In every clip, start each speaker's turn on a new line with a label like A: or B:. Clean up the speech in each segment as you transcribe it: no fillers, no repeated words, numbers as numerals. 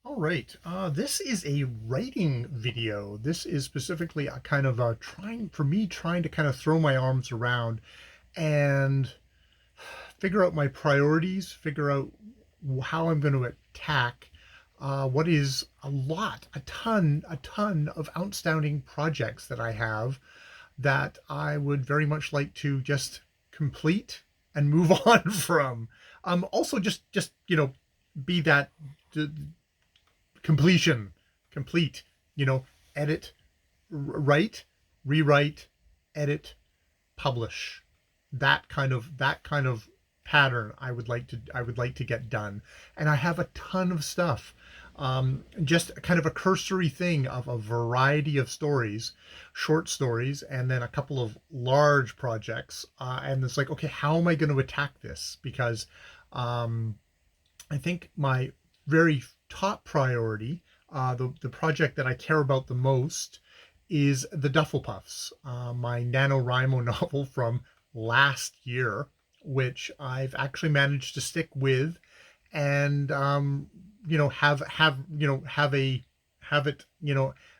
A: All right. This is a writing video. This is specifically a kind of trying to kind of throw my arms around and figure out my priorities, figure out how I'm going to attack what is a ton of outstanding projects that I have that I would very much like to just complete and move on from. Also, just be that completion, complete, you know, edit, write, rewrite, edit, publish. That kind of pattern I would like to get done. And I have a ton of stuff. Just kind of a cursory thing of a variety of stories, short stories, and then a couple of large projects. And it's like, okay, how am I going to attack this? Because um, I think my very top priority, the project that I care about the most, is the Duffelpuffs, my NaNoWriMo novel from last year, which I've actually managed to stick with, and have it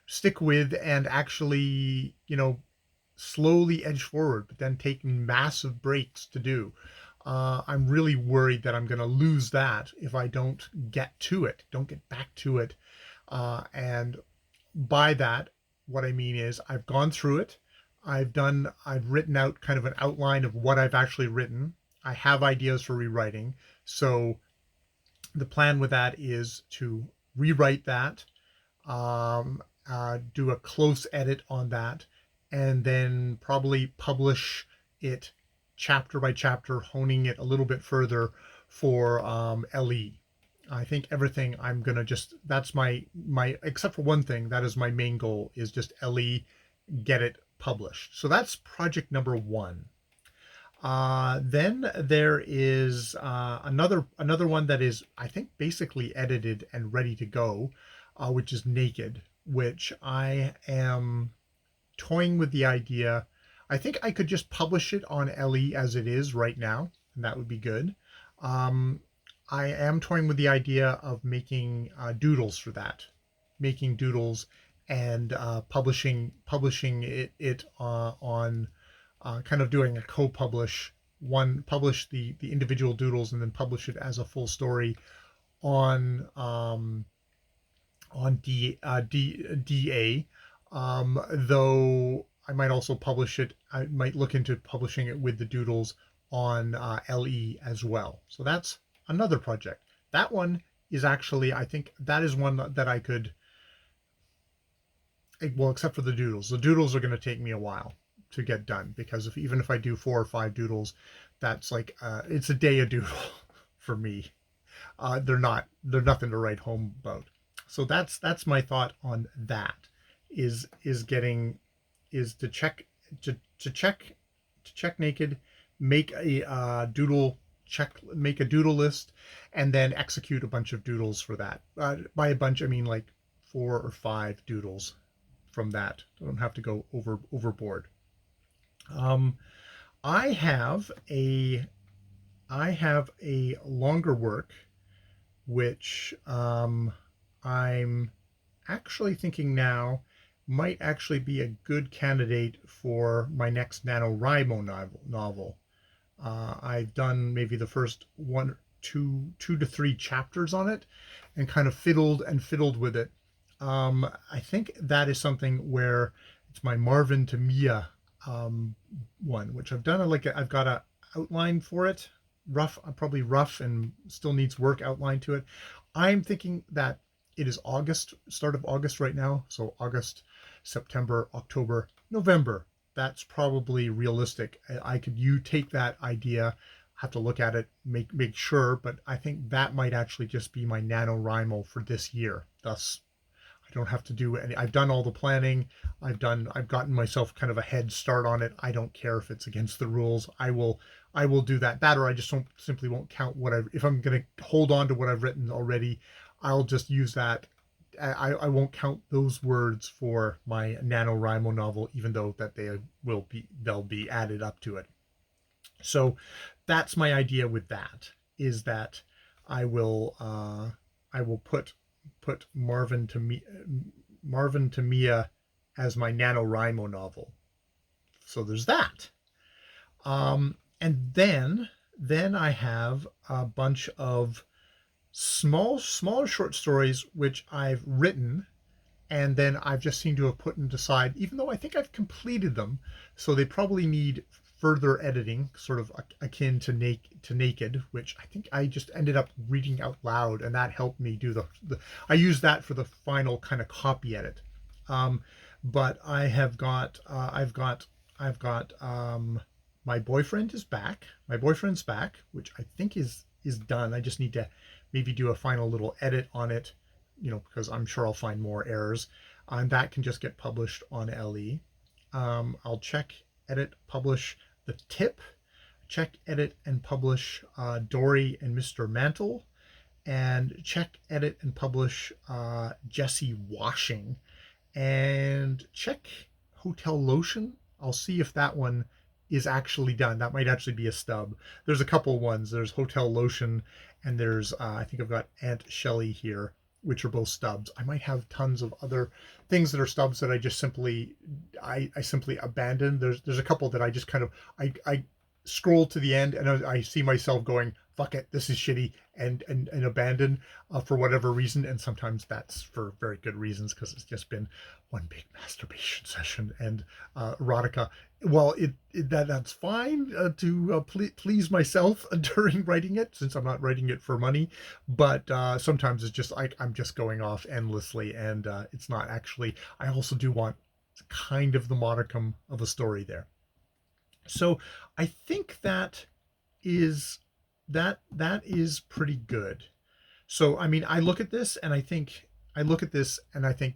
A: stick with and actually slowly edge forward, but then taking massive breaks to do. I'm really worried that I'm going to lose that if I don't get to it, don't get back to it. And by that, what I mean is I've gone through it. I've written out kind of an outline of what I've actually written. I have ideas for rewriting. So the plan with that is to rewrite that, do a close edit on that, and then probably publish it chapter by chapter, honing it a little bit further for LE. I think everything I'm gonna just that's my except for one thing, that is my main goal, is just LE, get it published. So that's project number one. Then there is another one that is, I think, basically edited and ready to go, which is Naked, which I am toying with the idea. I think I could just publish it on LE as it is right now, and that would be good. Um, I am toying with the idea of making doodles for that, making doodles and publishing it on kind of doing a co-publish, one publish the individual doodles and then publish it as a full story on DA. Though I might also publish it. I might look into publishing it with the doodles on LE as well. So that's another project. That one is actually, I think that is one that I could, well, except for the doodles. The doodles are going to take me a while to get done, because even if I do 4 or 5 doodles, that's like it's a day a doodle for me. They're nothing to write home about. So that's my thought on that. Is getting is to check Naked, make a make a doodle list, and then execute a bunch of doodles for that. By a bunch, I mean like 4 or 5 doodles from that. I don't have to go overboard. Um, I have a I have a longer work which I'm actually thinking now might actually be a good candidate for my next NaNoWriMo novel. I've done maybe the first two to three chapters on it, and kind of fiddled with it. I think that is something where it's my Marvin to Mia one, which I've done. I've got a outline for it, probably rough, and still needs work outline to it. I'm thinking that it is August, start of August right now, so August, September, October, November. That's probably realistic. I could you take that idea, have to look at it, make sure, but I think that might actually just be my NaNoWriMo for this year. Thus, I don't have to do any. I've done all the planning. I've gotten myself kind of a head start on it. I don't care if it's against the rules. I will do that. Or I just don't simply won't count what I've. If I'm going to hold on to what I've written already, I'll just use that. I won't count those words for my NaNoWriMo novel, even though that they'll be added up to it. So that's my idea with that, is that I will I will put put Marvin to Mia as my NaNoWriMo novel. So there's that. And then I have a bunch of smaller short stories which I've written, and then I've just seemed to have put them aside, even though I think I've completed them. So they probably need further editing, sort of akin to Naked, which I think I just ended up reading out loud, and that helped me do the I used that for the final kind of copy edit. Um, but I've got My Boyfriend is Back. My Boyfriend's Back, which I think is done. I just need to maybe do a final little edit on it, because I'm sure I'll find more errors. And that can just get published on LE. I'll check, edit, publish The Tip, check, edit, and publish Dory and Mr. Mantle, and check, edit, and publish Jesse Washing, and check Hotel Lotion. I'll see if that one is actually done. That might actually be a stub. There's a couple ones. There's Hotel Lotion, and there's I think I've got Aunt Shelley here, which are both stubs. I might have tons of other things that are stubs that I just simply simply abandoned. There's a couple that I just kind of I scroll to the end and I see myself going, fuck it, this is shitty, and abandon for whatever reason. And sometimes that's for very good reasons, because it's just been one big masturbation session and erotica. Well, that's fine to please myself during writing it, since I'm not writing it for money. But sometimes it's just like I'm just going off endlessly, and it's not actually. I also do want kind of the modicum of a story there. So I think that is pretty good. So I mean, I look at this and I think,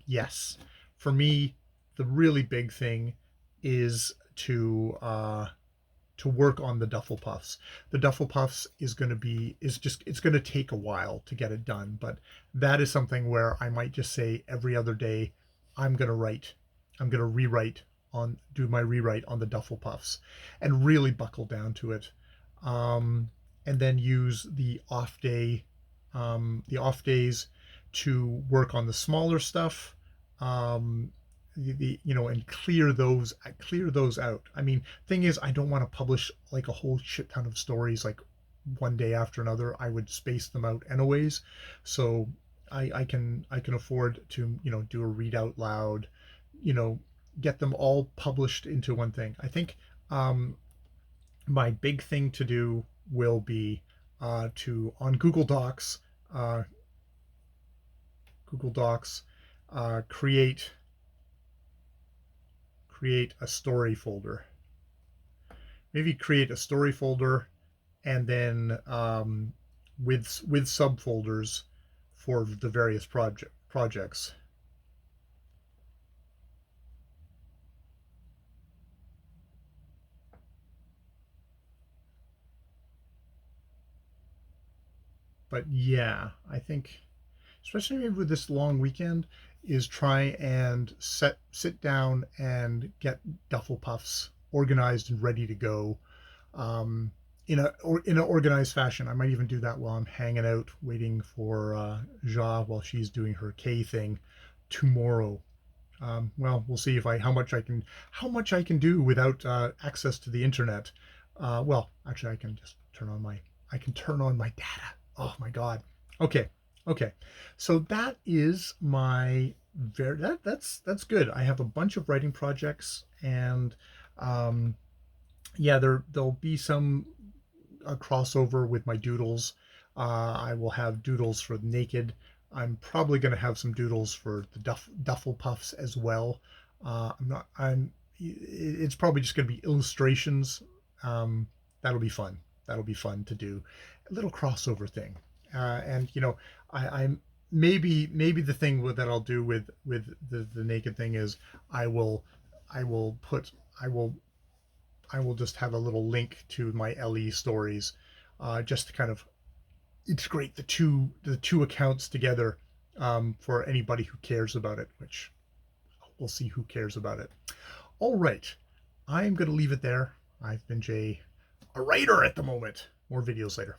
A: yes, for me, the really big thing is to work on the Duffel Puffs. The Duffel Puffs it's going to take a while to get it done, but that is something where I might just say every other day, I'm going to write, I'm going to do my rewrite on the Duffel Puffs, and really buckle down to it, and then use the off days to work on the smaller stuff, um, and clear those out. I mean, thing is, I don't want to publish like a whole shit ton of stories like one day after another. I would space them out anyways, so I can afford to do a read out loud, you know get them all published into one thing. I think my big thing to do will be to on uh, Google Docs, create a story folder. Maybe create a story folder, and then with subfolders for the various projects. But yeah, I think, especially maybe with this long weekend, is try and sit down and get Duffel Puffs organized and ready to go, um, in an organized fashion. I might even do that while I'm hanging out waiting for Ja while she's doing her K thing tomorrow. Well, we'll see if I how much I can do without access to the internet. Well, actually, I can turn on my data. Oh my God. Okay, okay. So that is my that's good. I have a bunch of writing projects, and um, yeah, there'll be some a crossover with my doodles. I will have doodles for Naked. I'm probably going to have some doodles for the Duffel Puffs as well. I'm not. I'm. It's probably just going to be illustrations. That'll be fun. That'll be fun to do, a little crossover thing. And I'm maybe the thing that I'll do with the Naked thing is I will I will put I will just have a little link to my LE stories, just to kind of integrate the two accounts together, for anybody who cares about it, which we'll see who cares about it. All right, I'm going to leave it there. I've been Jay, a writer at the moment. More videos later.